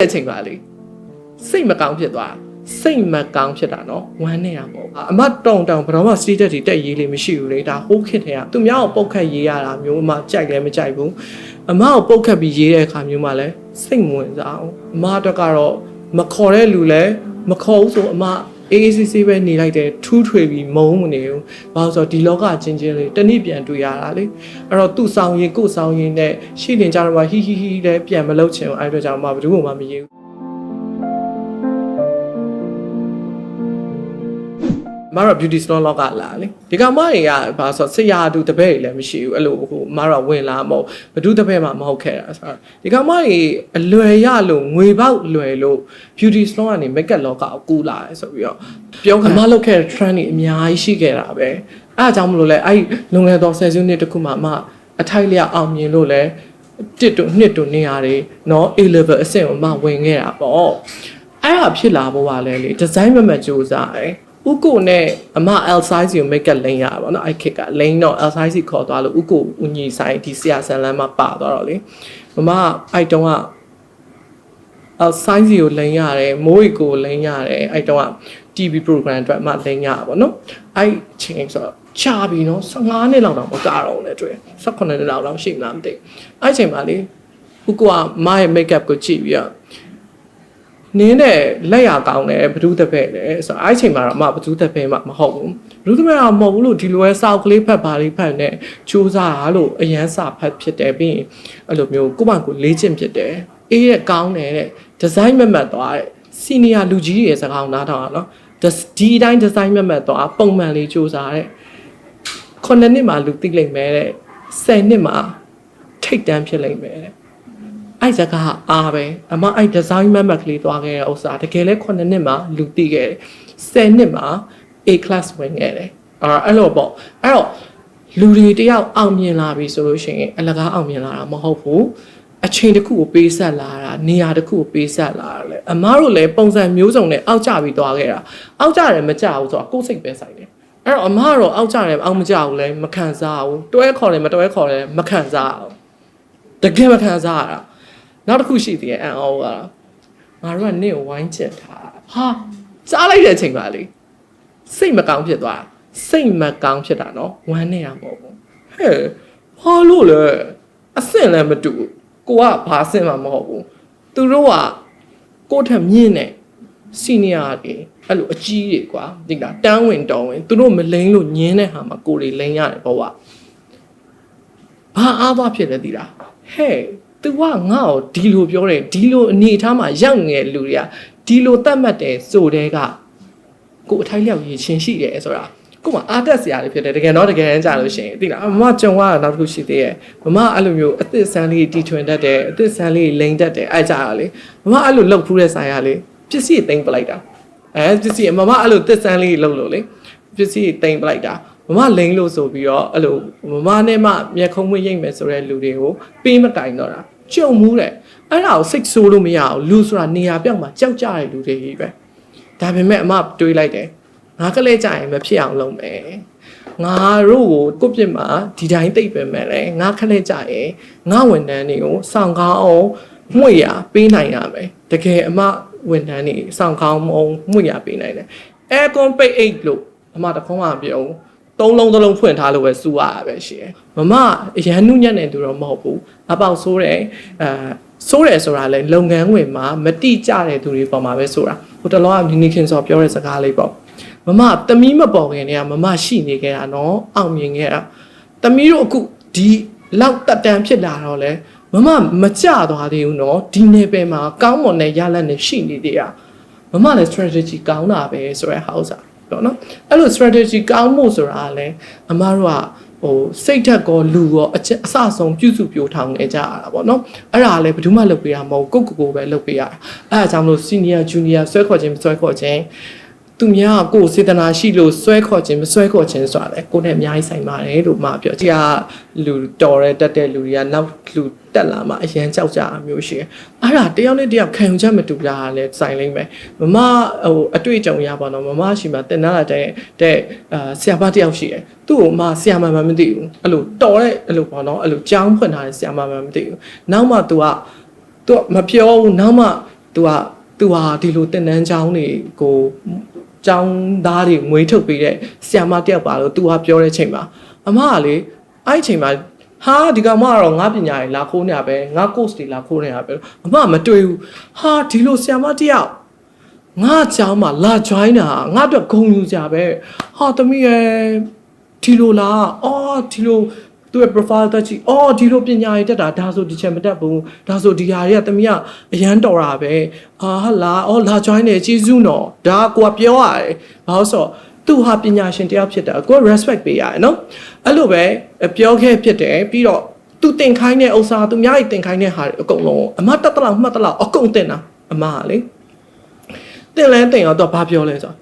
တဲ့ချိန်ပါလေစိတ်မကောင်းဖြစ်သွားစိတ်မကောင်းဖြစ်တာနော်ဝမ်းနေရမဟုတ်အမတောင်ဘယ်တော့မှစတီးတက်တွေတက်ရေးလေးမရှိဘူးလေဒါဟိုးခစ်ထဲကသူများကိုပုတ်ခတ်ရေးရတာမျိုးအမကြိုက်လည်းမကြိုက်ဘူးအမကိုပုတ်ခတ်ပြီးရေးတဲ့အခါမျိုးမှလည်းစိတ်မဝင်စားအောင်အမအတွက်ကတော့မခေါ်တဲ့လူလည်းမခေါ်ဘူးဆိုအမAACC ပဲနေလိုက်တယ်ထူးထွေပြီးမုန်းမနေဘူးဘာလို့ဆိုတော့ဒီလောကချင်းချင်းလေးတနည်းပြန်တွေ့ရတာလေအဲ့တော့သူ့ဆောင်ရင်ကို့ဆောင်ရင်နဲ့ရှိတင်ကြတော့မှဟီဟီဟီလည်းပြန်မလုပ်ချင်ဘူးအဲ့အတွက်ကြောင့်မှဘယ်သူမှမရေးဘူးမရ beauty salon လောက်ကလာလေဒီကောင်မတွေကဘာဆိုဆရာတူတပည့်တွေလည်းမရှိဘူးအဲ့လိုဟိုမရဝင်လာမဟုတ်ဘသူတပည့်မှမဟုတ်ခဲ့တာဆိုတော့ဒီကောင်မတွေအလွယ်ရလို့ငွေပေါက်လွယ်လို့ beauty salon ကနေ makeup လောကကိုကူးလာတယ်ဆိုပြီးတော့ပြောခမလုပ်ခဲ့တဲ့ trend တွေအများကြီးရှိခဲ့တာပဲအဲ့ဒါကြောင့်မလို့လဲအဲ့လွန်ခဲ့သော10စုနှစ်တခုမှအထိုက်လျအောင်မြင်လို့လဲ1တို့2တို့နေရာတွေเนาะ A level အဆင့်ကိုမှဝင်ခဲ့တာပေါ့အဲ့ဒါဖြစ်လာဖို့ပါလဲလေ design မစူးစားတယ်ဥကိုနဲ့အမ L size ကို make up လိမ့်ရပါတော့အဲ့ခက်ကလိမ့်တော့ L size ခေါ်သွားလို့ဥကိုဦးညီဆိုင်ဒီဆရာဆန်လန်းမှာပါသွားတော့လေမမအဲ့တုန်းက L size ကိုလိမ့်ရတယ်မိုးရီကိုလိမ့်ရတယ်အဲ့တုန်းက TV program အတွက်မှလိမ့်ရပါပေါ့နော်အဲ့ချင်းဆိုတော့ချာပြီနော်15နှစ်လောက်တော့မကတော့လေတွေ့18နှစ်လောက်ရှိမှလားမသိအဲ့ချိန်မှာလေဥကိုကမရဲ့ make up ကိုကြည့်ပြီးတော့နင်းတဲ့လက်ရကောင်းတယ်ဘဒုတပည့်လေဆိုတော့အဲ့ချိန်မှာတော့အမဘဒုတပည့်မှမဟုတ်ဘူးဘဒုတပည့်တော့မဟုတ်ဘူးလို့ဒီလိုပဲစောက်ကလေးဖတ်ပါလေးဖတ်နဲ့စူးစားတာလို့အရန်စာဖတ်ဖြစ်တယ်ပြီးရင်အဲ့လိုမျိုးကိုယ့်ဘာကိုလေ့ကျင့်ဖြစ်တယ်အေးရဲ့ကောင်းတယ်တဲ့ဒီဇိုင်းမမှတ်သွားတဲ့စီနီယာလူကြီးရဲ့စကားကိုနားထောင်အောင်နော်ဒီတိုင်းဒီဇိုင်းမမှတ်သွားပုံမှန်လေးစူးစားတဲ့9နှစ်မှာလူသိလိမ့်မယ်တဲ့10နှစ်မှာထိတ်တန်းဖြစ်လိမ့်မယ်တဲ့အဲ့စကားအားပဲအမအဲ့ဒီဇိုင်းမမတ်ကလေးသွားခဲ့တဲ့ဥစ္စာတကယ်လဲ9နှစ်မှာလူသိခဲ့တယ်10နှစ်မှာ A class ဝင်ခဲ့တယ်အဲ့လိုပေါ့အဲ့တော့လူတွေတယောက်အောင်မြင်လာပြီဆိုလို့ရှိရင်အလကားအောင်မြင်လာတာမဟုတ်ဘူးအချိန်တစ်ခုကိုပေးဆက်လာတာနေရာတစ်ခုကိုပေးဆက်လာတာလေအမတို့လည်းပုံစံမျိုးစုံနဲ့အောက်ကျပြီးသွားခဲ့တာအောက်ကျတယ်မကျဘူးဆိုတော့ကိုယ်စိတ်ပဲဆိုင်တယ်အဲ့တော့အမကတော့အောက်ကျတယ်အောက်မကျဘူးလဲမခံစားဘူးတွဲခေါ်တယ်မတွဲခေါ်တယ်မခံစားဘူးတကယ်မခံစားရတာနောက်တစ်ခုရှိသေးတယ်အန်အောကငါတို့ကနင့်ကိုဝိုင်းချက်ထားဟာစားလိုက်တဲ့အချိန်ပါလေစိတ်မကောင်းဖြစ်သွားစိတ်မကောင်းဖြစ်တာနော်ဝမ်းနေရမဟုတ်ဘူးဟဲ့ဘာလို့လဲအဆင့်လည်းမတူကိုကဘာအဆင့်မှမဟုတ်ဘူးသူတို့ကကိုထက်မြင့်တဲ့စီနီယာတွေအဲ့လိုအကြီးတွေကွာဒီကတန်းဝင်တော်ဝင်သူတို့မလိမ့်လို့ညင်းတဲ့ဟာမှာကိုတွေလိမ့်ရတယ်ဘောကဘာအားသွားဖြစ်လဲသိလားဟဲ့သူကငါ့ကိုဒီလိုပြောတယ်ဒီလိုအနေအထားမှာရောက်နေတဲ့လူတွေကဒီလိုတတ်မှတ်တယ်ဆိုတဲ့ကကိုအထိုက်လျောက်ရည်ချင်းရှိတယ်ဆိုတာကိုမှအားတက်စရာတွေဖြစ်တယ်တကယ်တော့တကယ်တမ်းကြာလို့ရှိရင်သိလားမမကြုံရတာနောက်တစ်ခုရှိသေးရဲ့မမအဲ့လိုမျိုးအသစ်ဆန်းလေးတီထွင်တတ်တယ်အသစ်ဆန်းလေးလိန်တတ်တယ်အဲ့ကြတာလေမမအဲ့လိုလှုပ်ဖူးတဲ့ဆိုင်ရလေပစ္စည်းသိမ်းပလိုက်တာပစ္စည်းမမအဲ့လိုသစ်ဆန်းလေးလှုပ်လို့လေပစ္စည်းသိမ်းပလိုက်တာမမလိန်လို့ဆိုပြီးတော့အဲ့လိုမမနဲ့မှမျက်ခုံးမွေးရိမ့်မယ်ဆိုတဲ့လူတွေကိုပေးမတိုင်တော့တာကြုံမှုတဲ့အဲ့ဒါကိုစိတ်ဆိုးလို့မရအောင်လူဆိုတာနေရာပြောက်မှာကြောက်ကြတဲ့လူတွေကြီးပဲဒါပေမဲ့အမတွေးလိုက်တယ်ငါကလေးကြရင်မဖြစ်အောင်လုပ်မယ်ငါတို့ကိုကိုပြစ်မှာဒီတိုင်းသိပ်ပဲမဲ့လေငါခလေးကြရင်ငါဝန်ထမ်းတွေကိုစောင့်ကောင်းအောင်မှုရပေးနိုင်ရမယ်တကယ်အမဝန်ထမ်းတွေစောင့်ကောင်းအောင်မှုရပေးနိုင်တယ်အဲကွန်ပိတ်8လို့အမတခုံးမှပြောသုံးလုံးဖွင့်ထားလို့ပဲစူရတာပဲရှိတယ်မမအရန်နုညံ့နေသူတော့မဟုတ်ဘူးအပေါက်ဆိုးတယ်ဆိုးတယ်ဆိုတာလဲလုပ်ငန်းဝင်မှာမတိကျတဲ့သူတွေပေါ်မှာပဲဆိုတာဟိုတလောကနီနီခင်စောပြောတဲ့စကားလေးပေါ့မမသမီးမပေါ်ခင်တည်းကမမရှိနေခဲ့တာနော်အောင်မြင်ခဲ့တာသမီးတို့အခုဒီလောက်တက်တန်းဖြစ်လာတော့လဲမကြသွားသေးဘူးနော်ဒီနယ်ပယ်မှာကောင်းမွန်တဲ့ရလဒ်နဲ့ရှိနေသေးတာမလည်း strategy ကောင်းတာပဲဆိုရဲဟောက်စားတော့နော်အဲ့လို strategy ကောင်းမှုဆိုတာလဲအမတို့ကဟိုစိတ်ဓာတ်ကောလူရောအစဆုံးပြုစုပြိုထောင်နေကြရတာပေါ့နော်အဲ့ဒါလည်းဘယ်သူမှလုပ်ပေးရမဟုတ်ကိုပဲလုပ်ပေးရတာအဲ့ဒါကြောင့်မလို့ senior junior ဆွဲခေါ်ခြင်းမဆွဲခေါ်ခြင်းသူများကိုစေတနာရှိလို့ဆွဲခေါ်ခြင်းမဆွဲခေါ်ခြင်းဆိုတာလေကိုနဲ့အများကြီးဆိုင်ပါတယ်လို့မှပြောကြည့်လူတော်တဲ့တက်တဲ့လူတွေကနောက်လူတက်လာမှအရန်ကြောက်ကြတာမျိုးရှိတယ်အဲ့ဒါတယောက်နဲ့တယောက်ခံယူချက်မတူတာလည်းဆိုင်လိမ့်မယ်မဟိုအတွေ့အကြုံရပါတော့မမရှိမှတင်လာတဲ့ဆရာမတယောက်ရှိတယ်သူ့ကိုဆရာမမသိဘူးအဲ့လိုတော်တဲ့အဲ့လိုပေါ့နော်အဲ့လိုကြောင်းဖွင့်ထားတဲ့ဆရာမမသိဘူးနောက်မှ तू မပြောဘူးနောက်မှ तू ဟာဒီလိုတင်တန်းချောင်းတွေကိုចောင်းသားတွေမွေးထုတ်ပေးတဲ့ဆရာမတယောက်ပါလို့ तू ဟာပြောတဲ့ချိန်မှာအမကလေအဲ့ချိန်မှာဟာဒီကောင်မကတော့ငါပညာရေးလာခိုးနေတာပဲငါ course တွေလာခိုးနေတာပဲအမမတွေ့ဘူးဟာဒီလိုဆရာမတယောက်ငါเจ้าမှာလာ join တာငါတော့ဂုဏ်ယူကြပဲဟာသမီးရဲ့ဒီလိုလားအော်ဒီလိုသူ့ရဲ့ profile တက်ကြည့်အော်ဒီလိုပညာရေးတက်တာဒါဆိုဒီချက်မတက်ဘူးဒါဆိုဒီဟာတွေကသမီးကအရန်တော်တာပဲဟာလာအော်လာ join နေကျေးဇူးနော်ဒါကိုကပြောရတယ်ဘာလို့ဆိုသူဟာပညာရှင်တယောက်ဖြစ်တာကို respect ပေးရတယ်နော်အဲ့လိုပဲပြောခဲ့ဖြစ်တယ်ပြီးတော့သူတင်ခိုင်းတဲ့ဥစ္စာသူများကြီးတင်ခိုင်းတဲ့ဟာတွေအကုန်လုံးအမတက်တလောက်မှတ်တလောက်အကုန်တင်တာအမကလေတင်လဲတင်တော့ဘာပြောလဲဆို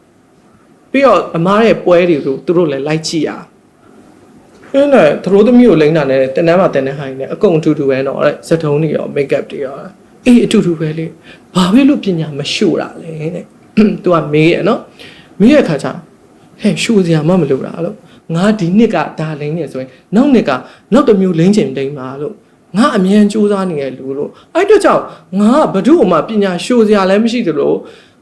ပြီးတော့အမားရဲ့ပွဲတွေကိုသူတို့လည်းလိုက်ကြည့်ရအဲ့နဲ့သူတို့သမီးကိုလိမ့်တာနဲ့တင်တန်းမှာတင်နေဟိုင်းနေအကုန်အတူတူပဲတော့စက်ထုံးတွေရော make up တွေရောအေးအတူတူပဲလေဘာပဲလို့ပညာမရှို့တာလဲတဲ့သူကမေးရနော်မေးရခါကျဟဲ့ရှို့စရာမလိုတာလို့ငါဒီနှစ်ကဒါလိမ့်နေဆိုရင်နောက်နှစ်ကနောက်တစ်မျိုးလိမ့်ချင်လိမ့်ပါလို့ငါအမြဲစူးစမ်းနေရလို့အဲ့တော့ကြောင့်ငါဘဒုမှပညာရှို့စရာလည်းမရှိသလို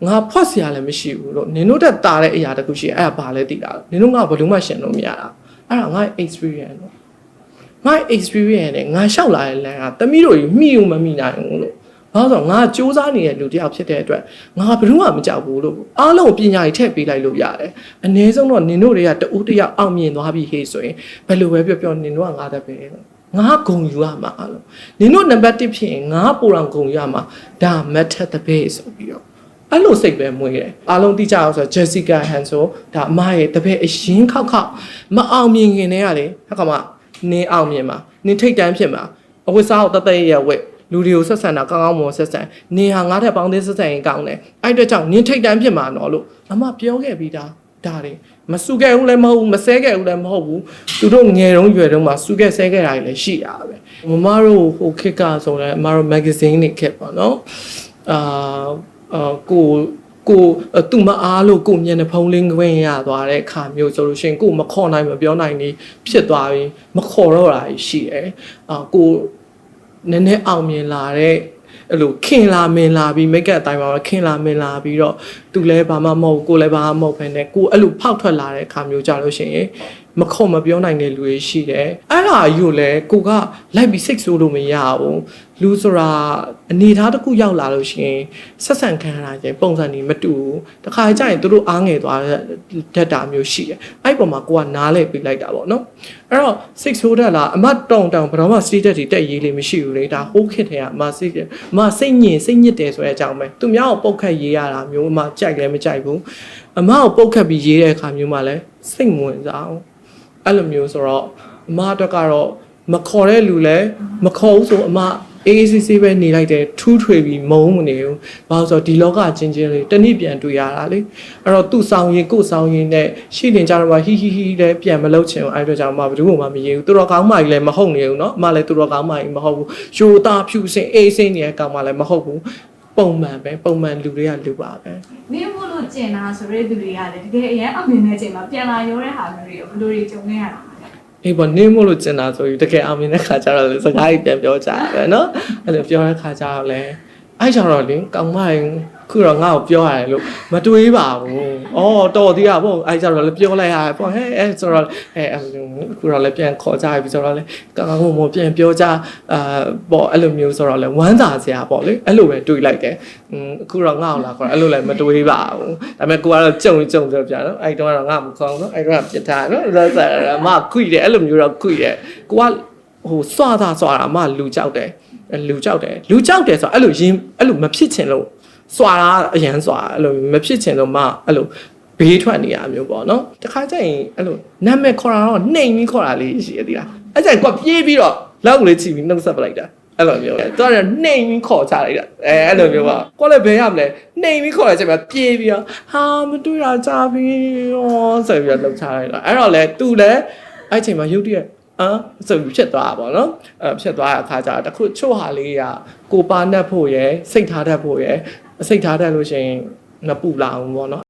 ငါဖွက်စရာလည်းမရှိဘူးလို့နင်တို့တက်တာတဲ့အရာတခုရှိအဲ့ဒါဘာလဲသိတာနင်တို့ငါဘယ်လိုမှရှင်းလို့မရတာအဲ့ဒါငါ experience လို့ငါ experience နဲ့ငါလျှောက်လာတဲ့လမ်းကတမီးတို့မိယူမမိနိုင်ဘူးလို့ဘာလို့ဆိုငါစူးစမ်းနေတဲ့လူတစ်ယောက်ဖြစ်တဲ့အတွက်ငါဘယ်တော့မှမကြောက်ဘူးလို့အားလုံးပညာရေးထည့်ပေးလိုက်လို့ရတယ်အနည်းဆုံးတော့နင်တို့တွေကတူတယောက်အောင်မြင်သွားပြီဟေ့ဆိုရင်ဘယ်လိုပဲပြောနင်တို့ကငါတတ်ပဲလို့ငါဂုံယူရမှာလို့နင်တို့နံပါတ်1ဖြစ်ရင်ငါပိုတော်ဂုံယူရမှာဒါ matter တပည့်ဆိုပြီးတော့အဲ့လိုစိတ်ပဲမွေးတယ်အားလုံးသိကြအောင်ဆို Jessica Hanso ဒါအမရဲ့တပည့်အရင်ခောက်မအောင်မြင်ခင်တည်းကလေဟက်ကမှနင်းအောင်မြင်မှာနင်းထိတ်တန်းဖြစ်မှာအဝတ်စားကိုတသက်ရဝက်လူတွေကိုဆက်ဆံတာကောင်းကောင်းမွန်ဆက်ဆံနင်းဟာငါထက်ပေါင်းသေးဆက်ဆံရင်ကောင်းတယ်အဲ့အတွက်ကြောင့်နင်းထိတ်တန်းဖြစ်မှာနော်လို့အမပြောခဲ့ပြီးသားဒါတွေမစုခဲ့ဘူးလည်းမဟုတ်ဘူးမဆဲခဲ့ဘူးလည်းမဟုတ်ဘူးသူတို့ငယ်တုန်းရွယ်တုန်းမှာစုခဲ့ဆဲခဲ့တာတွေလည်းရှိတာပဲမမတို့ဟိုခက်ကဆိုလဲအမတို့ magazine တွေခက်ပါနော်ကိုသူမအားလို့ကိုမျက်နှာဖုံးလင်းခွင့်ရသွားတဲ့အခါမျိုးဆိုလို့ရှိရင်ကိုမခေါ်နိုင်မပြောနိုင်နေဖြစ်သွားပြီးမခေါ်တော့တာရှိတယ်ကိုနည်းနည်းအောင်မြင်လာတဲ့အဲ့လိုခင်လာမင်လာပြီးမိတ်ကအတိုင်းပါတော့ခင်လာမင်လာပြီးတော့သူလည်းဘာမှမဟုတ်ကိုလည်းဘာမှမဟုတ်ဘဲနဲ့ကိုအဲ့လိုဖောက်ထွက်လာတဲ့အခါမျိုးကြလို့ရှိရင်မခေါ်မပြောနိုင်တဲ့လူတွေရှိတယ်အဲ့ဒါယူလဲကိုကလိုက်ပြီးစိတ်ဆိုးလို့မရဘူးလူဆိုတာအနေထားတစ်ခုရောက်လာလို့ရှိရင်ဆက်ဆံခံရတာကျပုံစံတွေမတူဘူးတခါကျရင်တို့အားငယ်သွားတဲ့တာမျိုးရှိတယ်အဲ့ပေါ်မှာကိုကနားလဲပြီးလိုက်တာပေါ့နော်အဲ့တော့စိတ်ဆိုးတတ်လားအမတောင်ဘယ်တော့မှစတီးတက်တွေတက်ရေးလေးမရှိဘူးလေဒါဟိုးခစ်ထဲကအမစိတ်ညစ်တယ်ဆိုတဲ့အကြောင်းပဲသူများကိုပုတ်ခတ်ရေးရတာမျိုးအမကြိုက်လည်းမကြိုက်ဘူးအမကိုပုတ်ခတ်ပြီးရေးတဲ့အခါမျိုးမှလည်းစိတ်မဝင်စားဘူးအဲ့လိုမျိုးဆိုတော့အမအတွက်ကတော့မခေါ်တဲ့လူလည်းမခေါ်ဘူးဆိုအမAACC ပဲနေလိုက်တယ်ထူးထွေပြီးမုန်းမနေဘူးဘာလို့ဆိုတော့ဒီလောကချင်းချင်းလေးတနည်းပြန်တွေ့ရတာလေအဲ့တော့သူ့ဆောင်ရင်ကို့ဆောင်ရင်နဲ့ရှိတင်ကြတော့မှဟီလည်းပြန်မလုပ်ချင်ဘူးအဲ့အတွက်ကြောင့်မဘယ်သူမှမရေဘူးသူတော်ကောင်းမကြီးလည်းမဟုတ်နေဘူးเนาะအမလည်းသူတော်ကောင်းမကြီးမဟုတ်ဘူးရိုးသားဖြူစင်အေးစင်းနေတဲ့ကောင်မလည်းမဟုတ်ဘူးပုံမှန်လူတွေကလူပါပဲမင်းမို့လို့ကျင်တာဆိုရဲသူတွေကလည်းတကယ်အရင်အောင်မြင်တဲ့အချိန်မှာပြန်လာရောတဲ့ဟာမျိုးတွေဘယ်လိုတွေကြုံနေရတာအေးပေါ့နင်းမို့လို့ကျင်တာဆိုပြီးတကယ်အောင်မြင်တဲ့ခါကျတော့လေစကားကြီးပြန်ပြောကြတယ်နော်အဲ့လိုပြောတဲ့ခါကျတော့လေအဲ့ကြောင့်တော့လေကောင်းမရင်ခုတော့ငါ့ကိုပြောရတယ်လို့မတွေးပါဘူး။အော်တော်သေးတာပေါ့အဲ့ကြောင့်တော့လည်းပြောလိုက်ရတယ်ပေါ့ဟဲ့အဲ့ဆိုတော့ခုတော့လည်းပြန်ခေါ်ကြပြီဆိုတော့လေကောင်းကောင်းမွန်ပြန်ပြောကြပေါ့အဲ့လိုမျိုးဆိုတော့လေဝမ်းသာစရာပေါ့လေအဲ့လိုပဲတွေးလိုက်တယ်။အခုတော့ငါ့ကိုလာခေါ်အဲ့လိုလည်းမတွေးပါဘူး။ဒါပေမဲ့ကိုကတော့ကြုံဆိုပြန်နော်အဲ့တော့ငါမခေါ်ဘူးအဲ့တော့ပြစ်ထားနော်ဒါဆိုအမခွိတယ်အဲ့လိုမျိုးတော့ခွိတယ်ကိုကဟိုစွာတာအမလူကြောက်တယ်ဆိုတော့အဲ့လိုမဖြစ်ချင်လို့စွာတာအရန်စွာအဲ့လိုမဖြစ်ချင်လို့မအဲ့လိုဘေးထွက်နေရမျိုးပေါ့နော်တခါကျရင်အဲ့လိုနာမည်ခေါ်တာတော့နှိမ်ပြီးခေါ်တာလေးရှိရသေးလားအဲ့ကျရင်ကွာပြေးပြီးတော့လောက်လေးချီပြီးနှုတ်ဆက်ပလိုက်တာအဲ့လိုမျိုးလေသူကနှိမ်ပြီးခေါ်ချလိုက်တာအဲ့လိုမျိုးပါကိုလည်းဘယ်ရမလဲနှိမ်ပြီးခေါ်တဲ့ချိန်မှာပြေးပြီးတော့ဟာမတွေ့တာကြာပြီဟောဆိုပြီးတော့လှုပ်ချလိုက်တာအဲ့တော့လေသူလည်းအဲ့ချိန်မှာရုပ်တရက်ဆိုဖြစ်သွားတာပေါ့နော်ဖြစ်သွားတဲ့အခါကျတော့တခုချို့ဟာလေးကကိုပါနှက်ဖို့ရယ်စိတ်ထားတတ်ဖို့ရယ်စိတ်ထားတတ်လို့ရှိရင်မပူလာဘူးပေါ့နော်